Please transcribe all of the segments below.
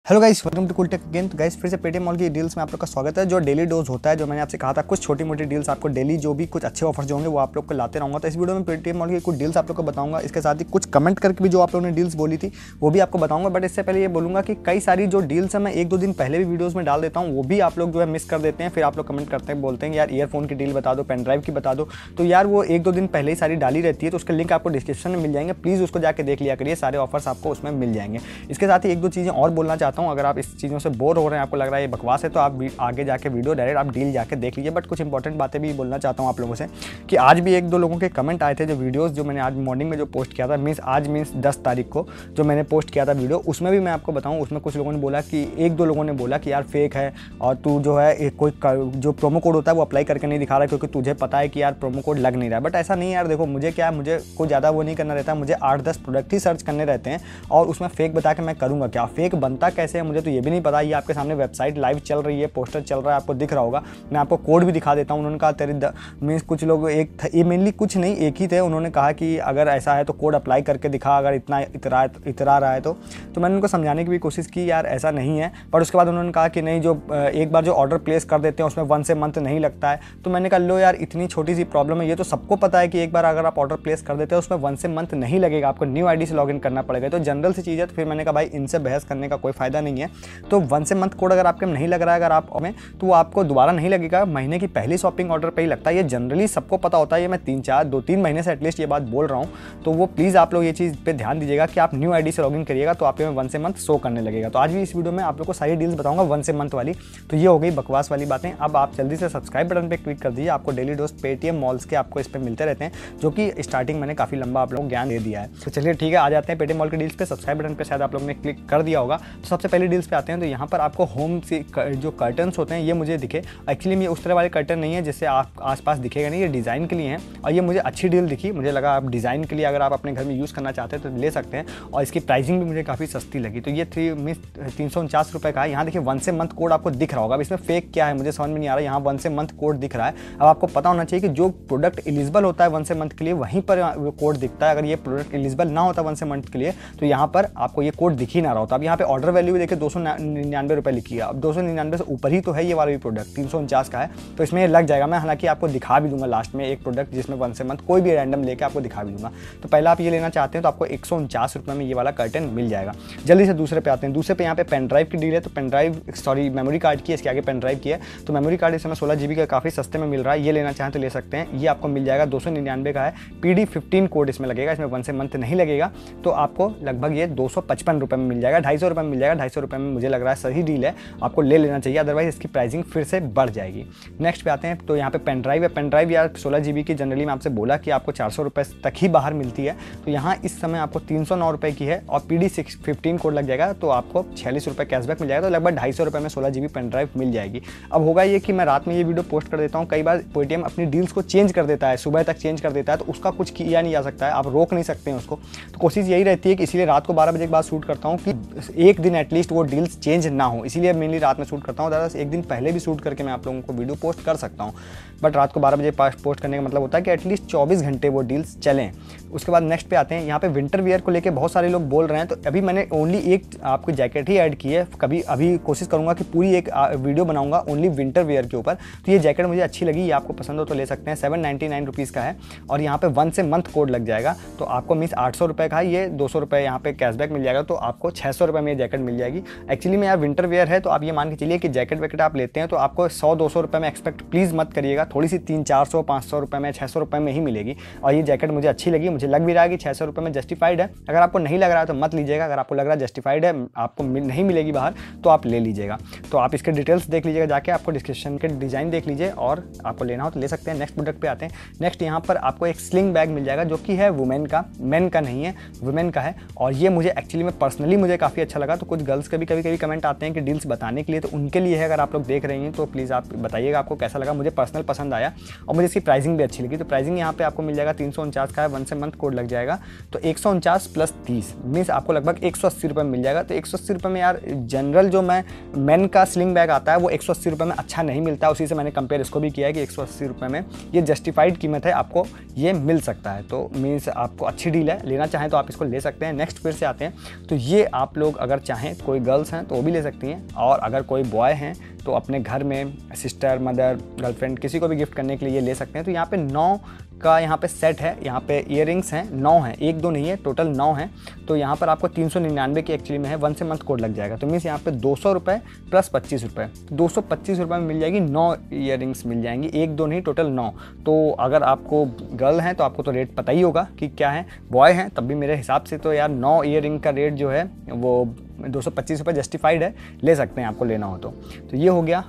Hello guys, welcome to cool tech again. तो guys फिर से पेटीएम मॉल की डील्स में आप लोग का स्वागत है। जो डेली डोज होता है, जो मैंने आपसे कहा था, कुछ छोटी मोटी डील्स आपको डेली जो भी कुछ अच्छे ऑफर्स जो होंगे वो आप लोग को लाते रहूँगा। तो इस वीडियो में पेटीएम मॉल की कुछ डील्स आप लोग को बताऊंगा। इसके साथ ही कुछ कमेंट करके भी जो आप लोगों ने डील्स बोली थी वो भी आपको बताऊंगा। बट इससे पहले ये बोलूँगा कि कई सारी जो डील्स है मैं एक दो दिन पहले भी वीडियोज़ में डाल देता हूँ, वो भी आप लोग जो है मिस कर देते हैं। फिर आप लोग कमेंट करते हैं, बोलते हैं यार ईयरफोन की डील बता दो, पेनड्राइव की बता दो। तो यार वो एक दो दिन पहले ही सारी डाली रहती है, तो उसका लिंक आपको डिस्क्रिप्शन में मिल जाएंगे। प्लीज़ उसको जाकर देख लिया करिए, सारे ऑफर्स आपको उसमें मिल जाएंगे। इसके साथ ही एक दो चीज़ें और बोलना चाहता हूँ। अगर आप इस चीज़ों से बोर हो रहे हैं, आपको लग रहा है ये बकवास है, तो आप आगे जाके वीडियो डायरेक्ट आप डील जाके देख लीजिए। बट कुछ इंपॉर्टेंट बातें भी बोलना चाहता हूँ आप लोगों से कि आज भी एक दो लोगों के कमेंट आए थे। जो वीडियोस जो मैंने आज मॉर्निंग में जो पोस्ट किया था, आज 10 तारीख को जो मैंने पोस्ट किया था वीडियो, उसमें भी मैं आपको बताऊँ, उसमें कुछ लोगों ने बोला कि एक दो लोगों ने बोला कि यार फेक है और तू जो है कोई जो प्रोमो कोड होता है वो अप्लाई करके नहीं दिखा रहा है, क्योंकि तुझे पता है कि यार प्रोमो कोड लग नहीं रहा है। बट ऐसा नहीं है यार, देखो मुझे क्या है, मुझे कोई ज़्यादा वो नहीं करना रहता है। मुझे 8-10 प्रोडक्ट ही सर्च करने रहते हैं और उसमें फेक बता के मैं करूँगा क्या? फेक बनता कैसे है मुझे तो ये भी नहीं पता। ये आपके सामने वेबसाइट लाइव चल रही है, पोस्टर चल रहा है, आपको दिख रहा होगा। मैं आपको कोड भी दिखा देता हूँ। उन्होंने कहा तेरे मीन्स कुछ लोग ये मेनली कुछ नहीं, एक ही थे। उन्होंने कहा कि अगर ऐसा है तो कोड अप्लाई करके दिखा, अगर इतना इतरा रहा है तो मैंने उनको समझाने की भी कोशिश की यार ऐसा नहीं है। पर उसके बाद उन्होंने कहा कि नहीं, जो एक बार जो ऑर्डर प्लेस कर देते हैं उसमें 1 से मंथ नहीं लगता है। तो मैंने कहा लो यार, इतनी छोटी सी प्रॉब्लम है, ये तो सबको पता है कि एक बार अगर आप ऑर्डर प्लेस कर देते हैं उसमें 1 से मंथ नहीं लगेगा, आपको न्यू आईडी से लॉगिन करना पड़ेगा। तो जनरल सी चीज़ है। तो फिर मैंने कहा भाई इनसे बहस करने का कोई फायदा नहीं है। तो 1 से मंथ कोड अगर आपके नहीं लग रहा है, अगर आप में, तो वो आपको दोबारा नहीं लगेगा। महीने की पहली शॉपिंग ऑर्डर पे ही लगता है। ये जनरली सबको पता होता है। ये मैं 2-3 महीने से एटलीस्ट ये बात बोल रहा हूँ। तो वो प्लीज़ आप लोग ये चीज़ पे ध्यान दीजिएगा कि आप न्यू आईडी से लॉगिन करिएगा तो आपके में 1 से मंथ शो करने लगेगा। तो आज भी इस वीडियो में आप लोग को सारी डील्स बताऊंगा 1 से मंथ वाली। तो ये हो गई बकवास वाली बातें। अब आप जल्दी से सब्सक्राइब बटन पर क्लिक कर दीजिए। आपको डेली डोज पेटीएम मॉल्स के आपको इस पर मिलते रहते हैं, जो कि स्टार्टिंग मैंने काफ़ी लंबा आप लोगों को ज्ञान दे दिया है। तो चलिए ठीक है, आ जाते हैं पेटीएम मॉल के डील्स पे। सब्सक्राइब बटन पर शायद आप लोगों ने क्लिक कर दिया होगा। तो सबसे पहले डील्स पे आते हैं। तो यहाँ पर आपको होम से जो कर्टन्स होते हैं ये मुझे दिखे। एक्चुअली ये उस तरह वाले कर्टन नहीं है जिससे आप आसपास दिखेगा नहीं, ये डिज़ाइन के लिए हैं। और ये मुझे अच्छी डील दिखी। मुझे लगा आप डिज़ाइन के लिए अगर आप अपने घर में यूज़ करना चाहते हैं तो ले सकते हैं। और इसकी प्राइसिंग भी मुझे काफ़ी सस्ती लगी। तो ये 349 रुपये का है। यहाँ देखिए 1 से मंथ कोड आपको दिख रहा होगा। अब इसमें फेक क्या है मुझे समझ में नहीं आ रहा। यहाँ 1 से मंथ कोड दिख रहा है। अब आपको पता होना चाहिए कि जो प्रोडक्ट एलिजिबल होता है 1 से मंथ के लिए वहीं पर कोड दिखता है। अगर ये प्रोडक्ट एलिजिबल ना होता 1 से मंथ के लिए तो यहाँ पर आपको ये कोड दिख ही ना रहा होता। अब यहाँ पे ऑर्डर वैल्यू देखिए 299 रुपये लिखी है। अब 299 से ऊपर ही तो है ये वाला भी प्रोडक्ट 349 का है, तो इसमें ये लग जाएगा। मैं हालांकि आपको दिखा भी दूंगा लास्ट में एक प्रोडक्ट जिसमें 1 से मंथ कोई भी रैंडम लेके आपको दिखा भी दूंगा। तो पहला आप ये लेना चाहते हैं तो आपको 149 रुपये में ये वाला कर्टन मिल जाएगा। जल्दी से दूसरे पे आते हैं। दूसरे पे यहाँ पे पेन ड्राइव की डील है। तो पेन ड्राइव मेमोरी कार्ड की है, इसके आगे पेन ड्राइव की है। तो मेमोरी कार्ड इस समय 16 GB का काफ़ी सस्ते में मिल रहा है। ये लेना चाहें तो ले सकते हैं। ये आपको मिल जाएगा 299 का है। PD 15 कोड इसमें लगेगा। इसमें 1 से मंथ नहीं लगेगा। तो आपको लगभग ये 255 रुपये में मिल जाएगा। 250 रुपये में मिल जाएगा। 250 रुपये में मुझे लग रहा है सही डील है, आपको ले लेना चाहिए। अदरवाइज इसकी प्राइसिंग फिर से बढ़ जाएगी। नेक्स्ट पे आते हैं। तो यहाँ पे पेन ड्राइव है। पेन ड्राइव यार 16 GB की जनरली मैं आपसे बोला कि आपको 400 रुपये तक ही बाहर मिलती है। तो यहाँ इस समय आपको 309 रुपये की है और PD 15 कोड लग जाएगा तो आपको 46 रुपये कैशबैक मिल जाएगा। तो लगभग 250 रुपये में 16 GB पेन ड्राइव मिल जाएगी। अब होगा ये कि मैं रात में ये वीडियो पोस्ट कर देता हूँ। कई बार पेटीएम अपनी डील्स को चेंज कर देता है, सुबह तक चेंज कर देता है, तो उसका कुछ किया नहीं जा सकता है, आप रोक नहीं सकते हैं उसको। तो कोशिश यही रहती है कि इसीलिए रात को 12 बजे के बाद शूट करता हूँ कि एक दिन एटलीस्ट वो डील्स चेंज ना हो। इसीलिए मेनली रात में शूट करता हूँ। दरअसल एक दिन पहले भी शूट करके मैं आप लोगों को वीडियो पोस्ट कर सकता हूँ, बट रात को 12 बजे पोस्ट करने का मतलब होता है कि एटलीस्ट 24 घंटे वो डील्स चलें। उसके बाद नेक्स्ट पे आते हैं। यहाँ पे विंटर वियर को लेके बहुत सारे लोग बोल रहे हैं। तो अभी मैंने ओनली एक आपको जैकेट ही ऐड की है। कभी अभी कोशिश करूँगा कि पूरी एक वीडियो बनाऊंगा ओनली विंटर वियर के ऊपर। तो ये जैकेट मुझे अच्छी लगी, ये आपको पसंद हो तो ले सकते हैं। 799 रुपीज़ का है और यहाँ पे 1 से मंथ कोड लग जाएगा। तो आपको मीन्स 800 रुपये का है। ये 200 रुपये यहाँ पे कैशबैक मिल जाएगा। तो आपको 600 रुपये में ये जैकेट मिल जाएगी। एक्चुअली में यार विंटर वियर है तो आप ये मान के चलिए कि जैकेट वैकेट आप लेते हैं तो आपको 100-200 रुपये में एक्सपेक्ट प्लीज़ मत करिएगा। थोड़ी सी 300-400-500 रुपये में 600 रुपये में ही मिलेगी। और ये जैकेट मुझे अच्छी लगी, मुझे लग भी रहा है कि 600 रुपये में जस्टिफाइड है। अगर आपको नहीं लग रहा है तो मत लीजिएगा। अगर आपको लग रहा है जस्टिफाइड है, आपको नहीं मिलेगी बाहर, तो आप ले लीजिएगा। तो आप इसके डिटेल्स देख लीजिएगा जाके, आपको डिस्क्रिप्शन के डिज़ाइन देख लीजिए और आपको लेना हो तो ले सकते हैं। नेक्स्ट प्रोडक्ट पे आते हैं। नेक्स्ट यहाँ पर आपको एक स्लिंग बैग मिल जाएगा जो कि है वुमेन का, मेन का नहीं है, वुमेन का है। और ये मुझे एक्चुअली में पर्सनली मुझे काफ़ी अच्छा लगा। तो कुछ गर्ल्स के भी कभी कमेंट आते हैं कि डील्स बताने के लिए, तो उनके लिए है। अगर आप लोग देख रहे हैं तो प्लीज़ आप बताइएगा आपको कैसा लगा। मुझे पर्सनल पसंद आया और मुझे इसकी प्राइसिंग भी अच्छी लगी। तो प्राइसिंग यहाँ पे आपको मिल जाएगा 349 का है। 1 से मंथ कोड लग जाएगा तो 149 + 30 मीन्स आपको लगभग 180 रुपये में मिल जाएगा। तो 180 रुपये में यार जनरल जो मेन का स्लिंग बैग आता है वो 180 रुपये में अच्छा नहीं मिलता है। उसी से मैंने कंपेयर इसको भी किया है कि 180 रुपये में ये जस्टिफाइड कीमत है, आपको ये मिल सकता है। तो मीन्स आपको अच्छी डील है, लेना चाहें तो आप इसको ले सकते हैं। नेक्स्ट फिर से आते हैं। तो ये आप लोग अगर चाहें हैं, कोई गर्ल्स हैं तो वो भी ले सकती हैं, और अगर कोई बॉय हैं तो अपने घर में सिस्टर, मदर, गर्लफ्रेंड किसी को भी गिफ्ट करने के लिए ये ले सकते हैं। तो यहाँ पे 9 का यहाँ पे सेट है, यहाँ पे इयरिंग्स हैं 9 हैं, 1 2 नहीं है, टोटल 9 हैं। तो यहाँ पर आपको 399 की एक्चुअली में है, 1 से मंथ कोड लग जाएगा। तो मीन्स यहाँ पे 200 रुपये प्लस 25 रुपये, 225 रुपये में मिल जाएगी 9 इयरिंग्स मिल जाएंगी, 1 2 नहीं टोटल 9। तो अगर आपको गर्ल हैं तो आपको तो रेट पता ही होगा कि क्या है, बॉय हैं तब भी मेरे हिसाब से तो यार 9 इयरिंग का रेट जो है वो 225 रुपये जस्टिफाइड है, ले सकते हैं आपको लेना हो तो। ये हो गया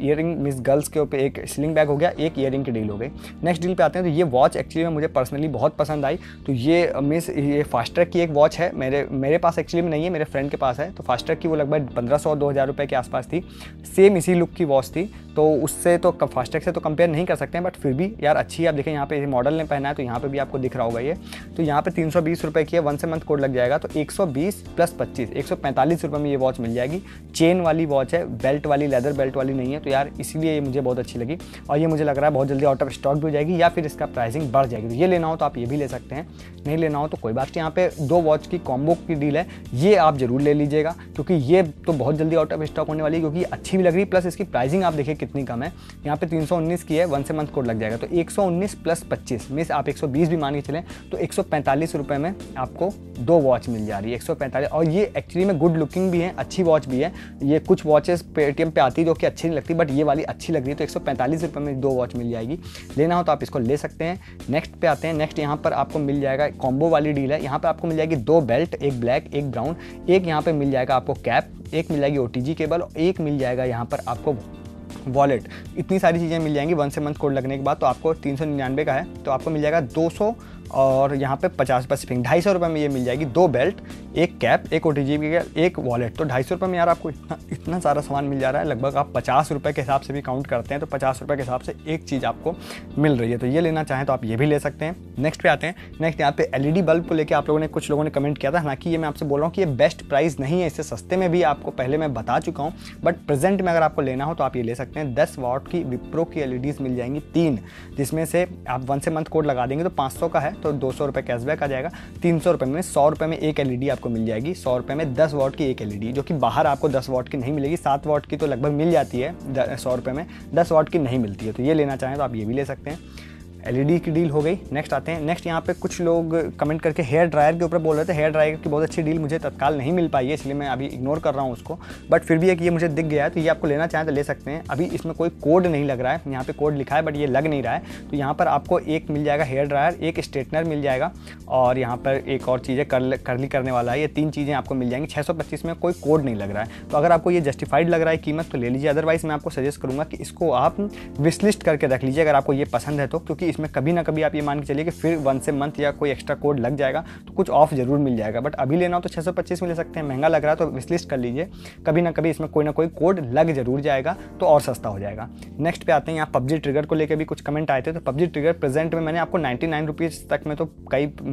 इयरिंग मिस गर्ल्स के ऊपर, एक स्लिंग बैग हो गया, एक इयरिंग की डील हो गई। नेक्स्ट डील पे आते हैं। तो ये वॉच एक्चुअली में मुझे पर्सनली बहुत पसंद आई। तो ये मिस ये फास्ट ट्रैक की एक वॉच है, मेरे पास एक्चुअली में नहीं है, मेरे फ्रेंड के पास है। तो फास्ट ट्रैक की वो लगभग 1500-2000 रुपये के आसपास थी, सेम इसी लुक की वॉच थी। तो उससे तो फास्ट ट्रैक से तो कंपेयर नहीं कर सकते हैं, बट फिर भी यार अच्छी है। आप देखें यहाँ पे मॉडल ने पहना है तो यहाँ पे भी आपको दिख रहा होगा ये। तो यहाँ पे 320 रुपये की है, 1 से मंथ कोड लग जाएगा। तो 120 प्लस 25, 145 रुपये में ये वॉच मिल जाएगी। चेन वाली वॉच है, बेल्ट वाली, लेदर बेल्ट वाली नहीं है। तो यार इसीलिए ये मुझे बहुत अच्छी लगी, और ये मुझे लग रहा है बहुत जल्दी आउट ऑफ स्टॉक भी हो जाएगी या फिर इसका प्राइसिंग बढ़ जाएगी। तो ये लेना हो तो आप ये भी ले सकते हैं, नहीं लेना हो तो कोई बात नहीं। यहाँ पे 2 वॉच की कॉम्बो की डील है, ये आप जरूर ले लीजिएगा, क्योंकि ये तो बहुत जल्दी आउट ऑफ स्टॉक होने वाली है, क्योंकि अच्छी भी लग रही है, प्लस इसकी प्राइसिंग आप देखिए कितनी कम है। यहाँ पे 319 की है, 1 से मंथ कोड लग जाएगा। तो 119 प्लस 25 मीन्स आप 120 भी मान के चलें तो 145 रुपये में आपको 2 वॉच मिल जा रही है, 145। और ये एक्चुअली में गुड लुकिंग भी है, अच्छी वॉच भी है। ये कुछ वॉचेस पेटीएम पे आती है जो कि अच्छी नहीं लगती, बट ये वाली अच्छी लग रही है। तो 145 रुपये में 2 वॉच मिल जाएगी, लेना हो तो आप इसको ले सकते हैं। नेक्स्ट पे आते हैं। नेक्स्ट यहाँ पर आपको मिल जाएगा, कॉम्बो वाली डील है। यहाँ पर आपको मिल जाएगी 2 बेल्ट, एक ब्लैक एक ब्राउन, एक यहाँ पे मिल जाएगा आपको कैप, एक मिल जाएगी OTG केबल, एक मिल जाएगा यहाँ पर आपको वॉलेट। इतनी सारी चीज़ें मिल जाएंगी 1 से मंथ कोड लगने के बाद। तो आपको 399 का है, तो आपको मिल जाएगा 200 और यहाँ पे 50 रुपये शिपिंग, 250 रुपये में ये मिल जाएगी। 2 बेल्ट, एक कैप, एक OTG केबल, एक वॉलेट। तो 250 रुपये में यार आपको इतना सारा सामान मिल जा रहा है। लगभग आप 50 रुपये के हिसाब से भी काउंट करते हैं तो 50 रुपये के हिसाब से एक चीज़ आपको मिल रही है। तो ये लेना चाहें तो आप ये भी ले सकते हैं। नेक्स्ट पे आते हैं। नेक्स्ट यहाँ पे LED बल्ब को लेकर आप लोगों ने, कुछ लोगों ने कमेंट किया था। हालांकि ये मैं आपसे बोल रहा हूँ कि ये बेस्ट प्राइस नहीं है, इससे सस्ते में भी आपको पहले मैं बता चुका हूँ, बट प्रेजेंट में अगर आपको लेना हो तो आप ये ले सकते हैं। 10 वाट की विप्रो की LEDs मिल जाएंगी 3, जिसमें से आप 1 से मंथ कोड लगा देंगे तो 500 का है तो 200 रुपये कैशबैक आ जाएगा। 300 रुपये में 100 रुपये में एक LED आपको मिल जाएगी। 100 रुपये में 10 वाट की एक LED, जो कि बाहर आपको 10 वाट की नहीं मिलेगी। 7 वाट की तो लगभग मिल जाती है 100 रुपये में, 10 वाट की नहीं मिलती है। तो ये लेना चाहें तो आप ये भी ले सकते हैं। LED की डील हो गई। नेक्स्ट आते हैं। नेक्स्ट यहाँ पे कुछ लोग कमेंट करके हेयर ड्रायर के ऊपर बोल रहे थे। हेयर ड्रायर की बहुत अच्छी डील मुझे तत्काल नहीं मिल पाई है, इसलिए मैं अभी इग्नोर कर रहा हूँ उसको, बट फिर भी एक ये मुझे दिख गया है, तो ये आपको लेना चाहें तो ले सकते हैं। अभी इसमें कोई कोड नहीं लग रहा है, यहाँ पे कोड लिखा है बट ये लग नहीं रहा है। तो यहाँ पर आपको एक मिल जाएगा हेयर ड्रायर, एक स्ट्रेटनर मिल जाएगा, और यहाँ पर एक और चीज़ है कर्ली करने वाला है। ये 3 चीज़ें आपको मिल जाएंगी। 625 में कोई कोड नहीं लग रहा है। तो अगर आपको ये जस्टिफाइड लग रहा है कीमत तो ले लीजिए, अदरवाइज़ मैं आपको सजेस्ट करूँगा कि इसको आप विश लिस्ट करके रख लीजिए अगर आपको ये पसंद है तो, क्योंकि इसमें कभी ना कभी आप ये मान के चलिए कि फिर 1 से मंथ या कोई एक्स्ट्रा कोड लग जाएगा तो कुछ ऑफ जरूर मिल जाएगा। बट अभी लेना हो तो 625 में ले सकते हैं। महंगा लग रहा है तो विश लिस्ट कर लीजिए, कभी ना कभी इसमें कोई ना कोई कोड लग जरूर जाएगा तो और सस्ता हो जाएगा। नेक्स्ट पे आते हैं। यहाँ PUBG ट्रिगर को लेकर भी कुछ कमेंट आए थे। तो PUBG ट्रिगर प्रेजेंट में मैंने आपको 99 रुपीज़ तक में तो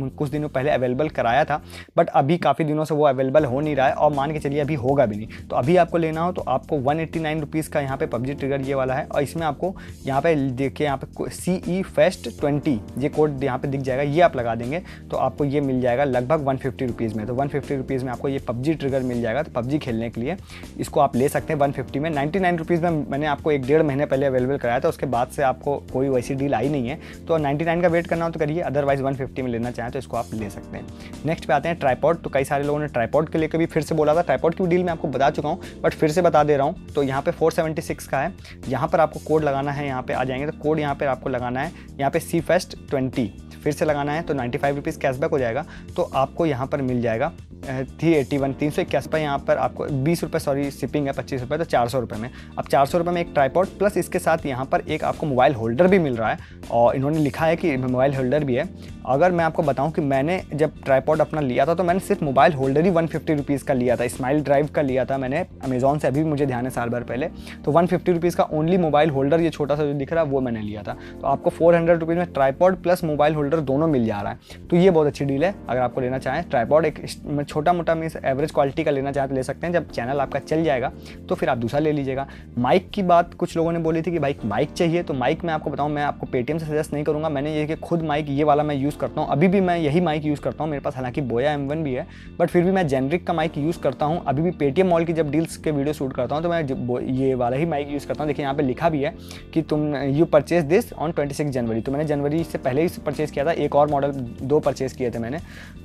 कुछ दिनों पहले अवेलेबल कराया था, बट अभी काफ़ी दिनों से वो अवेलेबल हो नहीं रहा है, और मान के चलिए अभी होगा भी नहीं। तो अभी आपको लेना हो तो आपको 189 रुपीज़ का यहाँ पे PUBG ट्रिगर ये वाला है, और इसमें आपको यहाँ पे देखिए यहाँ पे CE Fest 20 ये कोड यहाँ पे दिख जाएगा, ये आप लगा देंगे तो आपको ये मिल जाएगा लगभग 150 रुपीज़ में। तो 150 रुपीज़ में आपको ये PUBG ट्रिगर मिल जाएगा। तो PUBG खेलने के लिए इसको आप ले सकते हैं 150 में। 99 रुपीज़ में मैंने आपको 1-1.5 महीने पहले अवेलेबल कराया था, उसके बाद से आपको कोई वैसी डील आई नहीं है। तो 99 का वेट करना हो तो करिए, अदरवाइज 150 में लेना चाहें तो इसको आप ले सकते हैं। नेक्स्ट पे आते हैं ट्राइपॉड। तो कई सारे लोगों ने ट्राइपॉड के लिए कभी फिर से बोला था। ट्राइपॉड की डील मैं आपको बता चुका हूँ, बट फिर से बता दे रहा हूँ। तो यहाँ पे 476 का है। यहाँ पर आपको कोड लगाना है, यहाँ पे आ जाएंगे तो कोड यहाँ पर आपको लगाना है, यहाँ पे CFest 20 फिर से लगाना है तो 95 रुपीज़ कैशबैक हो जाएगा। तो आपको यहाँ पर मिल जाएगा 381 पर यहाँ पर आपको 20 रुपये सॉरी शिपिंग है 25 रुपये, तो 400 रुपये में। अब 400 रुपये में एक ट्राइपॉड प्लस इसके साथ यहाँ पर एक आपको मोबाइल होल्डर भी मिल रहा है, और इन्होंने लिखा है कि मोबाइल होल्डर भी है। अगर मैं आपको बताऊं कि मैंने जब ट्राइपॉड अपना लिया था तो मैंने सिर्फ मोबाइल होल्डर ही 150 रुपीज़ का लिया था। स्माइल ड्राइव का लिया था मैंने अमेज़ॉन से, अभी भी मुझे ध्यान है साल भर पहले। तो 150 रुपीज़ का ओनली मोबाइल होल्डर ये छोटा सा जो दिख रहा है वो मैंने लिया था। तो आपको 400 रुपीज़ में ट्राइपॉड प्लस मोबाइल होल्डर दोनों मिल जा रहा है। तो ये बहुत अच्छी डील है अगर आपको लेना चाहें। ट्राइपॉड एक छोटा मोटा मीन्स एवरेज क्वालिटी का लेना चाहे तो ले सकते हैं। जब चैनल आपका चल जाएगा तो फिर आप दूसरा ले लीजिएगा। माइक की बात कुछ लोगों ने बोली थी कि भाई माइक चाहिए, तो माइक मैं आपको बताऊँ, मैं आपको पेटीएम से सजेस्ट नहीं करूँगा। मैंने ये कि खुद माइक ये वाला मैं यूज़ करता हूँ, अभी भी मैं यही माइक यूज़ करता हूँ। मेरे पास हालांकि बोया M1 भी है, बट फिर भी मैं जेनरिक का माइक यूज़ करता हूँ। अभी भी पेटीएम मॉल की जब डील्स के वीडियो शूट करता हूँ तो मैं ये वाला ही माइक यूज़ करता हूँ। देखिए यहाँ पे लिखा भी है कि तुम यू परचेज दिस ऑन 26 जनवरी। तो मैंने जनवरी से पहले ही परचेज़ किया था। एक और मॉडल 2 परचेज़ किए थे मैंने,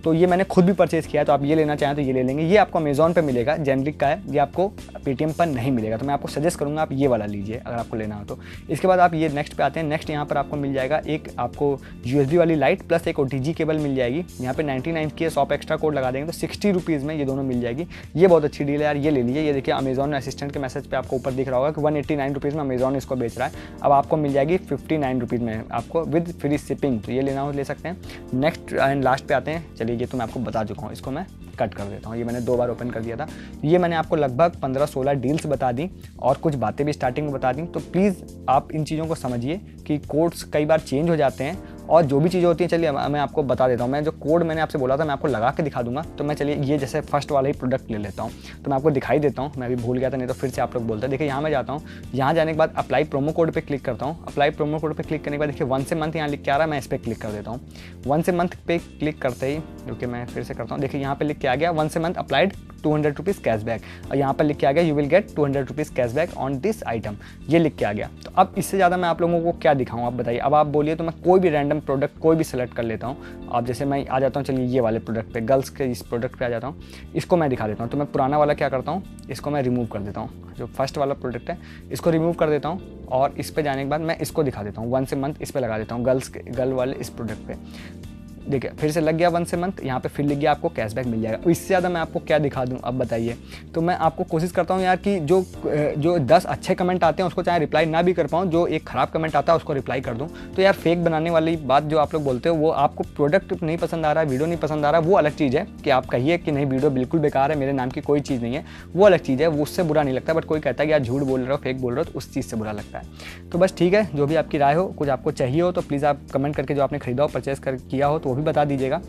तो ये मैंने खुद भी परचेज़ किया है। तो आप ये लेना चाहें तो ये ले लेंगे। ये आपको अमेज़ॉन पे मिलेगा, जेनरिक का है, ये आपको पेटीएम पर नहीं मिलेगा। तो मैं आपको सजेस्ट करूँगा आप ये वाला लीजिए अगर आपको लेना हो तो। इसके बाद आप ये नेक्स्ट पे आते हैं। नेक्स्ट यहाँ पर आपको मिल जाएगा एक आपको USB वाली लाइट प्लस एक OTG केबल मिल जाएगी। यहाँ पे 99 की शॉप एक्स्ट्रा कोड लगा देंगे तो 60 रुपीज़ में ये दोनों मिल जाएगी। ये बहुत अच्छी डील है यार, ये ले लीजिए। ये देखिए अमेज़ॉन असिस्टेंट के मैसेज पे आपको ऊपर दिख रहा होगा कि 189 रुपीज़ में अमेज़ॉन इसको बेच रहा है। अब आपको मिल जाएगी 59 रुपीज़ में आपको विद फ्री शिपिंग। तो ये लेना हो ले सकते हैं। नेक्स्ट एंड लास्ट पे आते हैं। चलिए ये तो मैं आपको बता चुका हूँ, इसको मैं कट कर देता हूँ। ये मैंने 2 बार ओपन कर दिया था। ये मैंने आपको लगभग 15-16 डील्स बता दी और कुछ बातें भी स्टार्टिंग में बता दी। तो प्लीज़ आप इन चीज़ों को समझिए कि कोड्स कई बार चेंज हो जाते हैं और जो भी चीज़ें होती हैं, चलिए मैं आपको बता देता हूँ। मैं जो कोड मैंने आपसे बोला था मैं आपको लगा के दिखा दूंगा। तो मैं चलिए ये जैसे फर्स्ट वाला ही प्रोडक्ट ले लेता हूँ, तो मैं आपको दिखाई देता हूँ। मैं अभी भूल गया था, नहीं तो फिर से आप लोग बोलते हैं। देखिए यहाँ मैं जाता हूँ, यहाँ जाने के बाद अप्लाई प्रोमो कोड पे क्लिक करता हूँ। अप्लाई प्रोमो कोड पे क्लिक करने के बाद देखिए 1 से मंथ यहाँ लिख के आ रहा है, मैं इस पर क्लिक कर देता हूँ। 1 से मंथ पे क्लिक करते ही क्योंकि मैं फिर से करता हूँ, देखिए यहाँ पे लिख के आ गया 1 से मंथ अप्लाइड 200 रुपीज़ कैशबैक, और यहाँ पर लिख के आ गया you will get 200 rupees cashback on this item. ये लिख के आ गया। तो अब इससे ज़्यादा मैं आप लोगों को क्या दिखाऊँ, आप बताइए। अब आप बोलिए तो मैं कोई भी रैंडम प्रोडक्ट कोई भी सेलेक्ट कर लेता हूँ। अब जैसे मैं आ जाता हूँ, चलिए ये वाले प्रोडक्ट पे, गर्ल्स के इस प्रोडक्ट पे आ जाता हूँ, इसको मैं दिखा देता हूँ। तो मैं पुराना वाला क्या करता हूँ, इसको मैं रिमूव कर देता हूँ। जो फर्स्ट वाला प्रोडक्ट है इसको रिमूव कर देता हूँ और इस पे जाने के बाद मैं इसको दिखा देता हूँ। 1 से मंथ इस पे लगा देता हूँ, गर्ल वाले इस प्रोडक्ट पे। देखिए फिर से लग गया 1 से मंथ, यहाँ पे फिर लिख गया आपको कैशबैक मिल जाएगा। इससे ज़्यादा मैं आपको क्या दिखा दूँ, अब बताइए। तो मैं आपको कोशिश करता हूँ यार कि जो 10 अच्छे कमेंट आते हैं उसको चाहे रिप्लाई ना भी कर पाऊँ, जो एक ख़राब कमेंट आता है उसको रिप्लाई कर दूँ। तो यार फेक बनाने वाली बात जो आप लोग बोलते हो, वो आपको प्रोडक्ट नहीं पसंद आ रहा है, वीडियो नहीं पसंद आ रहा है, वो अलग चीज़ है। कि आप कहिए कि नहीं वीडियो बिल्कुल बेकार है, मेरे नाम की कोई चीज़ नहीं है, वो अलग चीज़ है, वो उससे बुरा नहीं लगता। बट कोई कहता है कि यार झूठ बोल रहे हो, फेक बोल रहे हो, तो उस चीज़ से बुरा लगता है। तो बस ठीक है, जो भी आपकी राय हो, कुछ आपको चाहिए हो तो प्लीज़ आप कमेंट करके जो आपने खरीदा हो, परचेस किया हो तो वो भी बता दीजिएगा।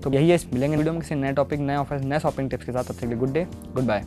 तो यही है, मिलेंगे वीडियो में किसी नए टॉपिक, नए ऑफर, नए शॉपिंग टिप्स के साथ। तब तक के लिए गुड डे, गुड बाय।